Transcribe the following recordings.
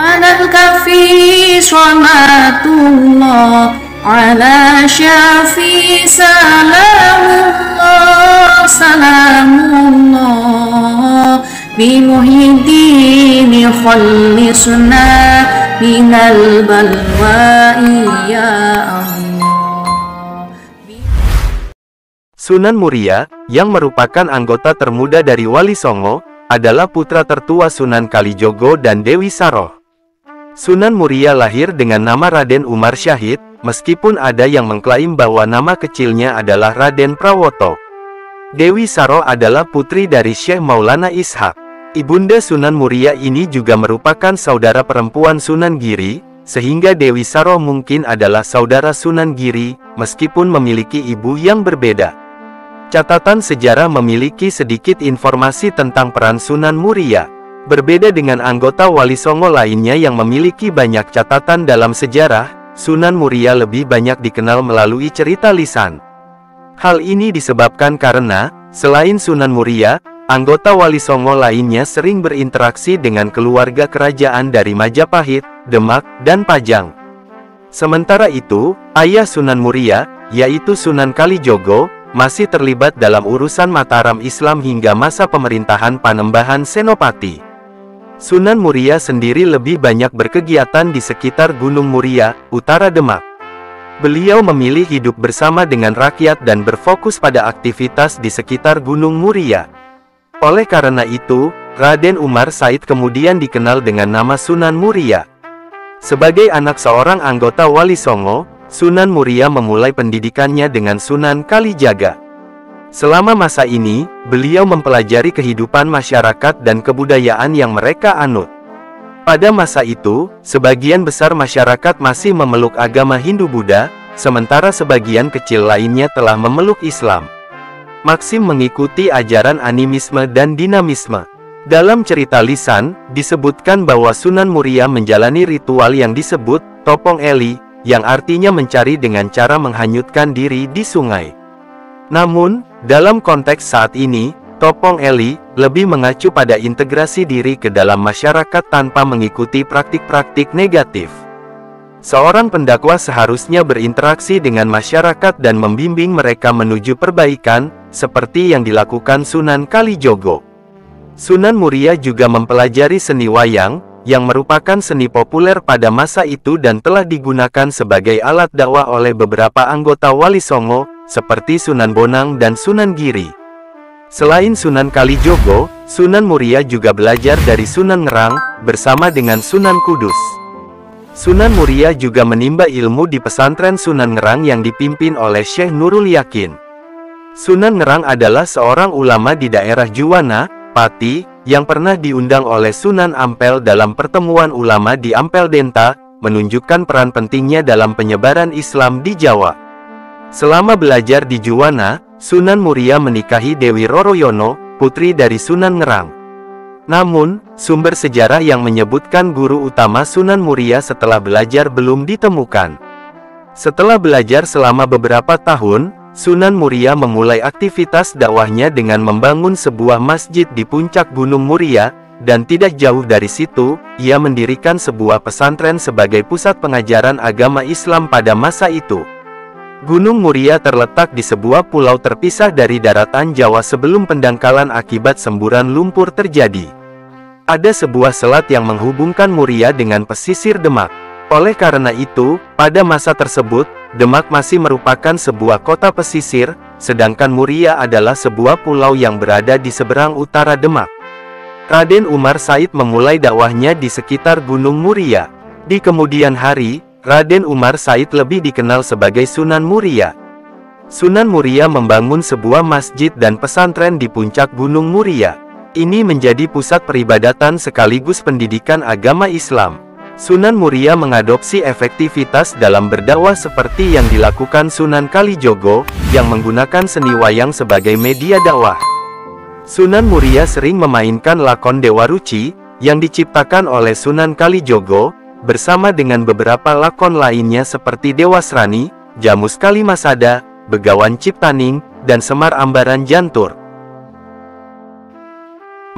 Alal kafi salatullah ala syafi salamullah salamullah bimuhyiddin khallisna minal balwa'i ya Allah. Sunan Muria, yang merupakan anggota termuda dari Wali Songo, adalah putra tertua Sunan Kalijogo dan Dewi Saroh. Sunan Muria lahir dengan nama Raden Umar Syahid, meskipun ada yang mengklaim bahwa nama kecilnya adalah Raden Prawoto. Dewi Saroh adalah putri dari Syekh Maulana Ishak. Ibunda Sunan Muria ini juga merupakan saudara perempuan Sunan Giri, sehingga Dewi Saroh mungkin adalah saudara Sunan Giri, meskipun memiliki ibu yang berbeda. Catatan sejarah memiliki sedikit informasi tentang peran Sunan Muria. Berbeda dengan anggota Wali Songo lainnya yang memiliki banyak catatan dalam sejarah, Sunan Muria lebih banyak dikenal melalui cerita lisan. Hal ini disebabkan karena, selain Sunan Muria, anggota Wali Songo lainnya sering berinteraksi dengan keluarga kerajaan dari Majapahit, Demak, dan Pajang. Sementara itu, ayah Sunan Muria, yaitu Sunan Kalijogo, masih terlibat dalam urusan Mataram Islam hingga masa pemerintahan Panembahan Senopati. Sunan Muria sendiri lebih banyak berkegiatan di sekitar Gunung Muria, utara Demak. Beliau memilih hidup bersama dengan rakyat dan berfokus pada aktivitas di sekitar Gunung Muria. Oleh karena itu, Raden Umar Said kemudian dikenal dengan nama Sunan Muria. Sebagai anak seorang anggota Wali Songo, Sunan Muria memulai pendidikannya dengan Sunan Kalijaga. Selama masa ini, beliau mempelajari kehidupan masyarakat dan kebudayaan yang mereka anut. Pada masa itu, sebagian besar masyarakat masih memeluk agama Hindu-Buddha, sementara sebagian kecil lainnya telah memeluk Islam. Maxim mengikuti ajaran animisme dan dinamisme. Dalam cerita lisan, disebutkan bahwa Sunan Muria menjalani ritual yang disebut Topong Eli, yang artinya mencari dengan cara menghanyutkan diri di sungai. Namun, dalam konteks saat ini, Topong Eli lebih mengacu pada integrasi diri ke dalam masyarakat tanpa mengikuti praktik-praktik negatif. Seorang pendakwa seharusnya berinteraksi dengan masyarakat dan membimbing mereka menuju perbaikan, seperti yang dilakukan Sunan Kalijogo. Sunan Muria juga mempelajari seni wayang, yang merupakan seni populer pada masa itu dan telah digunakan sebagai alat dakwah oleh beberapa anggota Wali Songo, seperti Sunan Bonang dan Sunan Giri. Selain Sunan Kalijogo, Sunan Muria juga belajar dari Sunan Ngerang, bersama dengan Sunan Kudus. Sunan Muria juga menimba ilmu di pesantren Sunan Ngerang yang dipimpin oleh Syekh Nurul Yakin. Sunan Ngerang adalah seorang ulama di daerah Juwana, Pati, yang pernah diundang oleh Sunan Ampel dalam pertemuan ulama di Ampel Denta, menunjukkan peran pentingnya dalam penyebaran Islam di Jawa. Selama belajar di Juwana, Sunan Muria menikahi Dewi Roroyono, putri dari Sunan Ngerang. Namun, sumber sejarah yang menyebutkan guru utama Sunan Muria setelah belajar belum ditemukan. Setelah belajar selama beberapa tahun, Sunan Muria memulai aktivitas dakwahnya dengan membangun sebuah masjid di puncak Gunung Muria, dan tidak jauh dari situ, ia mendirikan sebuah pesantren sebagai pusat pengajaran agama Islam pada masa itu. Gunung Muria terletak di sebuah pulau terpisah dari daratan Jawa sebelum pendangkalan akibat semburan lumpur terjadi. Ada sebuah selat yang menghubungkan Muria dengan pesisir Demak. Oleh karena itu, pada masa tersebut, Demak masih merupakan sebuah kota pesisir, sedangkan Muria adalah sebuah pulau yang berada di seberang utara Demak. Raden Umar Said memulai dakwahnya di sekitar Gunung Muria. Di kemudian hari, Raden Umar Said lebih dikenal sebagai Sunan Muria. Sunan Muria membangun sebuah masjid dan pesantren di puncak Gunung Muria. Ini menjadi pusat peribadatan sekaligus pendidikan agama Islam. Sunan Muria mengadopsi efektivitas dalam berdakwah seperti yang dilakukan Sunan Kalijogo, yang menggunakan seni wayang sebagai media dakwah. Sunan Muria sering memainkan lakon Dewa Ruci, yang diciptakan oleh Sunan Kalijogo, bersama dengan beberapa lakon lainnya seperti Dewa Srani, Jamus Kalimasada, Begawan Ciptaning, dan Semar Ambaran Jantur.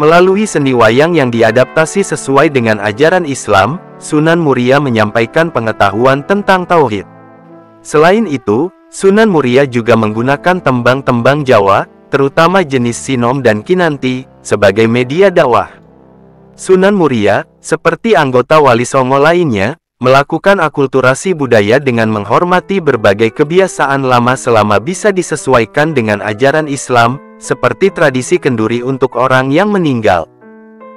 Melalui seni wayang yang diadaptasi sesuai dengan ajaran Islam, Sunan Muria menyampaikan pengetahuan tentang tauhid. Selain itu, Sunan Muria juga menggunakan tembang-tembang Jawa, terutama jenis sinom dan kinanti, sebagai media dakwah. Sunan Muria, seperti anggota Wali Songo lainnya, melakukan akulturasi budaya dengan menghormati berbagai kebiasaan lama selama bisa disesuaikan dengan ajaran Islam, seperti tradisi kenduri untuk orang yang meninggal.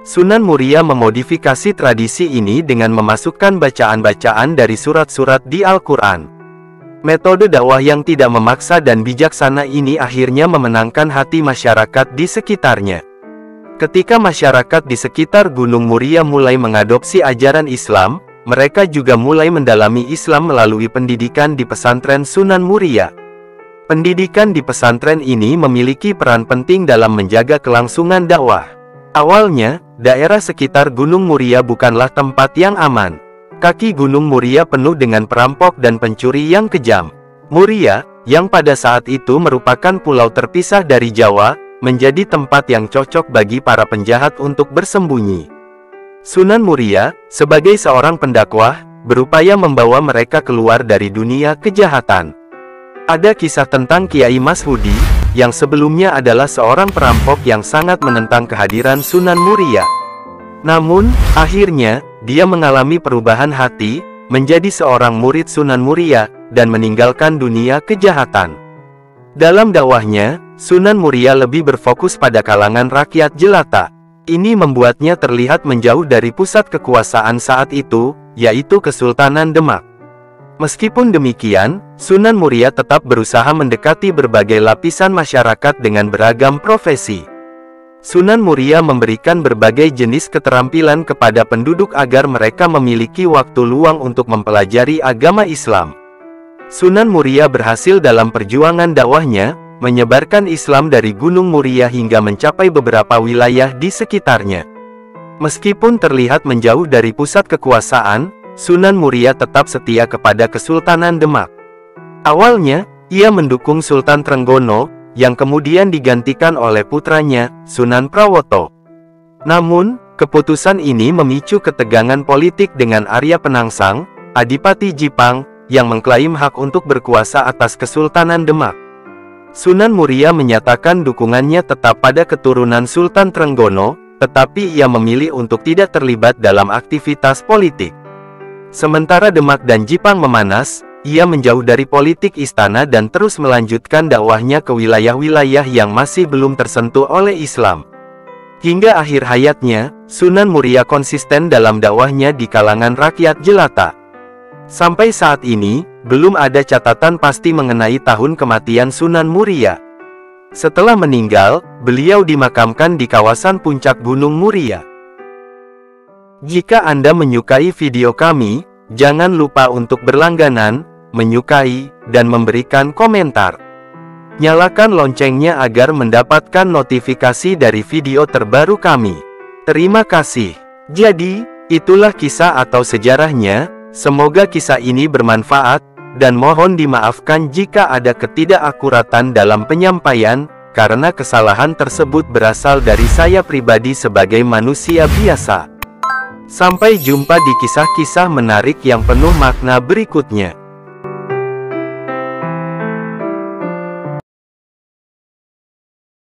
Sunan Muria memodifikasi tradisi ini dengan memasukkan bacaan-bacaan dari surat-surat di Al-Quran. Metode dakwah yang tidak memaksa dan bijaksana ini akhirnya memenangkan hati masyarakat di sekitarnya. Ketika masyarakat di sekitar Gunung Muria mulai mengadopsi ajaran Islam, mereka juga mulai mendalami Islam melalui pendidikan di pesantren Sunan Muria. Pendidikan di pesantren ini memiliki peran penting dalam menjaga kelangsungan dakwah. Awalnya, daerah sekitar Gunung Muria bukanlah tempat yang aman. Kaki Gunung Muria penuh dengan perampok dan pencuri yang kejam. Muria, yang pada saat itu merupakan pulau terpisah dari Jawa, menjadi tempat yang cocok bagi para penjahat untuk bersembunyi. Sunan Muria, sebagai seorang pendakwah, berupaya membawa mereka keluar dari dunia kejahatan. Ada kisah tentang Kiai Mashudi, yang sebelumnya adalah seorang perampok yang sangat menentang kehadiran Sunan Muria. Namun, akhirnya, dia mengalami perubahan hati, menjadi seorang murid Sunan Muria, dan meninggalkan dunia kejahatan. Dalam dakwahnya, Sunan Muria lebih berfokus pada kalangan rakyat jelata. Ini membuatnya terlihat menjauh dari pusat kekuasaan saat itu, yaitu Kesultanan Demak. Meskipun demikian, Sunan Muria tetap berusaha mendekati berbagai lapisan masyarakat dengan beragam profesi. Sunan Muria memberikan berbagai jenis keterampilan kepada penduduk agar mereka memiliki waktu luang untuk mempelajari agama Islam. Sunan Muria berhasil dalam perjuangan dakwahnya, menyebarkan Islam dari Gunung Muria hingga mencapai beberapa wilayah di sekitarnya. Meskipun terlihat menjauh dari pusat kekuasaan, Sunan Muria tetap setia kepada Kesultanan Demak. Awalnya, ia mendukung Sultan Trenggono, yang kemudian digantikan oleh putranya, Sunan Prawoto. Namun, keputusan ini memicu ketegangan politik dengan Arya Penangsang, Adipati Jipang, yang mengklaim hak untuk berkuasa atas Kesultanan Demak. Sunan Muria menyatakan dukungannya tetap pada keturunan Sultan Trenggono, tetapi ia memilih untuk tidak terlibat dalam aktivitas politik. Sementara Demak dan Jipang memanas, ia menjauh dari politik istana dan terus melanjutkan dakwahnya ke wilayah-wilayah yang masih belum tersentuh oleh Islam. Hingga akhir hayatnya, Sunan Muria konsisten dalam dakwahnya di kalangan rakyat jelata. Sampai saat ini, belum ada catatan pasti mengenai tahun kematian Sunan Muria. Setelah meninggal, beliau dimakamkan di kawasan puncak Gunung Muria. Jika Anda menyukai video kami, jangan lupa untuk berlangganan, menyukai, dan memberikan komentar. Nyalakan loncengnya agar mendapatkan notifikasi dari video terbaru kami. Terima kasih. Jadi, itulah kisah atau sejarahnya. Semoga kisah ini bermanfaat, dan mohon dimaafkan jika ada ketidakakuratan dalam penyampaian, karena kesalahan tersebut berasal dari saya pribadi sebagai manusia biasa. Sampai jumpa di kisah-kisah menarik yang penuh makna berikutnya.